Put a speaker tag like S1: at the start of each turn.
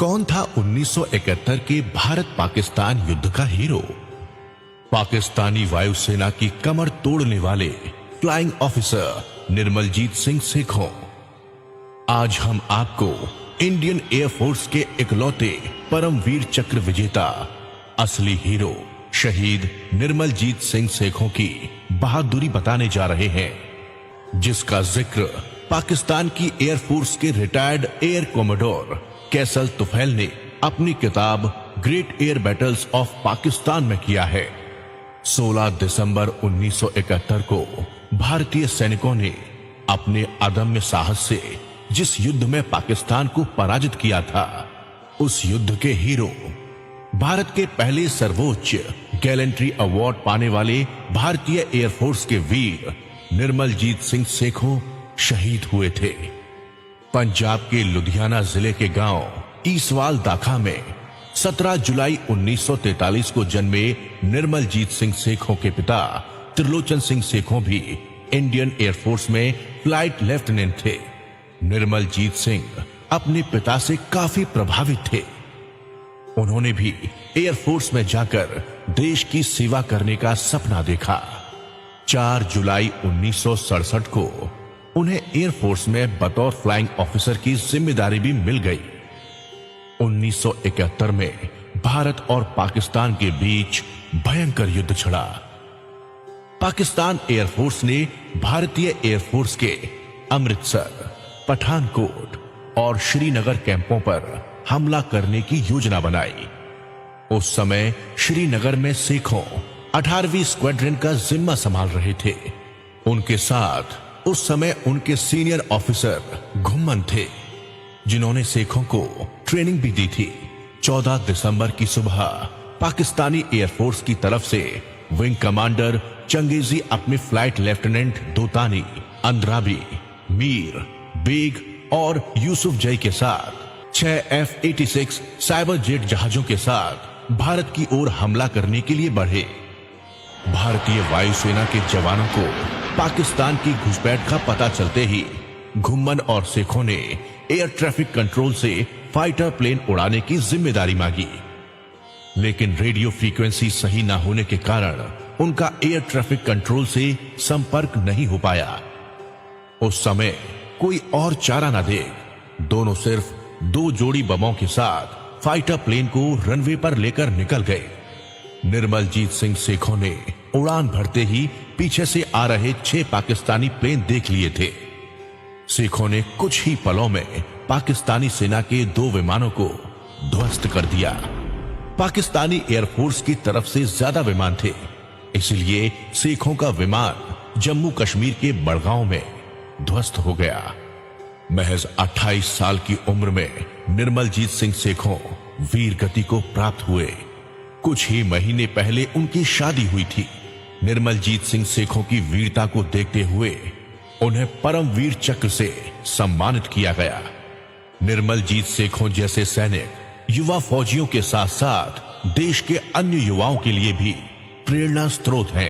S1: कौन था 1971 के भारत पाकिस्तान युद्ध का हीरो? पाकिस्तानी वायुसेना की कमर तोड़ने वाले फ्लाइंग ऑफिसर निर्मलजीत सिंह सेखों। आज हम आपको इंडियन एयरफोर्स के इकलौते परमवीर चक्र विजेता, असली हीरो शहीद निर्मलजीत सिंह सेखों की बहादुरी बताने जा रहे हैं, जिसका जिक्र पाकिस्तान की एयरफोर्स के retired air commodore castle Tufail ने अपनी किताब great air battles of Pakistan में किया है। 16 दिसंबर 1971 को भारतीय सैनिकों ने अपने अदम्य साहस से जिस युद्ध में पाकिस्तान को पराजित किया था, उस युद्ध के हीरो, भारत के पहले सर्वोच्च गैलेंट्री अवार्ड पाने वाले भारतीय एयरफोर्स के वीर निर्मलजीत सिंह सेखों शहीद हुए थे। पंजाब के लुधियाना जिले के गांव ईसवाल दाखा में 17 जुलाई 1943 को जन्मे निर्मलजीत सिंह सेखों के पिता त्रिलोचन सिंह सेखों भी इंडियन एयरफोर्स में फ्लाइट लेफ्टिनेंट थे। निर्मलजीत सिंह अपने पिता से काफी प्रभावित थे। उन्होंने भी एयरफोर्स में जाकर देश की सेवा करने का सपना देखा। 4 जुलाई 1967 को उन्हें एयरफोर्स में बतौर फ्लाइंग ऑफिसर की जिम्मेदारी भी मिल गई। 1971 में भारत और पाकिस्तान के बीच भयंकर युद्ध छिड़ा। पाकिस्तान एयरफोर्स ने भारतीय एयरफोर्स के अमृतसर, पठानकोट और श्रीनगर कैंपों पर हमला करने की योजना बनाई। उस समय श्रीनगर में सेखों 18वीं स्क्वाड्रन का जिम्मा संभाल रहे थे। उनके साथ उस समय उनके सीनियर ऑफिसर घुम्मन थे, जिन्होंने सेखों को ट्रेनिंग भी दी थी। 14 दिसंबर की सुबह पाकिस्तानी एयरफोर्स की तरफ से विंग कमांडर चंगेजी अपने फ्लाइट लेफ्टिनेंट दोतानी, अंद्राबी, मीर, बेग और यूसुफ जय के साथ 6 F-86 साइबर जेट जहाजों के साथ भारत की ओर हमला करने के लिए बढ़े। भारतीय वायुसेना के जवानों को पाकिस्तान की घुसपैठ का पता चलते ही घुम्मन और सेखों ने एयर ट्रैफिक कंट्रोल से फाइटर प्लेन उड़ाने की जिम्मेदारी मांगी, लेकिन रेडियो फ्रीक्वेंसी सही न होने के कारण उनका एयर ट्रैफिक कंट्रोल से संपर्क नहीं हो पाया। उस समय कोई और चारा न देख दोनों सिर्फ 2 जोड़ी बमों के साथ फाइटर प्लेन को रनवे पर लेकर निकल गए। निर्मलजीत सिंह सेखों ने उड़ान भरते ही पीछे से आ रहे 6 पाकिस्तानी प्लेन देख लिए थे। सेखों ने कुछ ही पलों में पाकिस्तानी सेना के 2 विमानों को ध्वस्त कर दिया। पाकिस्तानी एयरफोर्स की तरफ से ज्यादा विमान थे, इसलिए सेखों का विमान जम्मू कश्मीर के बड़गांव में ध्वस्त हो गया। महज 28 साल की उम्र में निर्मलजीत सिंह सेखों वीर गति को प्राप्त हुए। कुछ ही महीने पहले उनकी शादी हुई थी। निर्मलजीत सिंह सेखों की वीरता को देखते हुए उन्हें परमवीर चक्र से सम्मानित किया गया। निर्मलजीत सेखों जैसे सैनिक युवा फौजियों के साथ साथ देश के अन्य युवाओं के लिए भी प्रेरणा स्रोत हैं।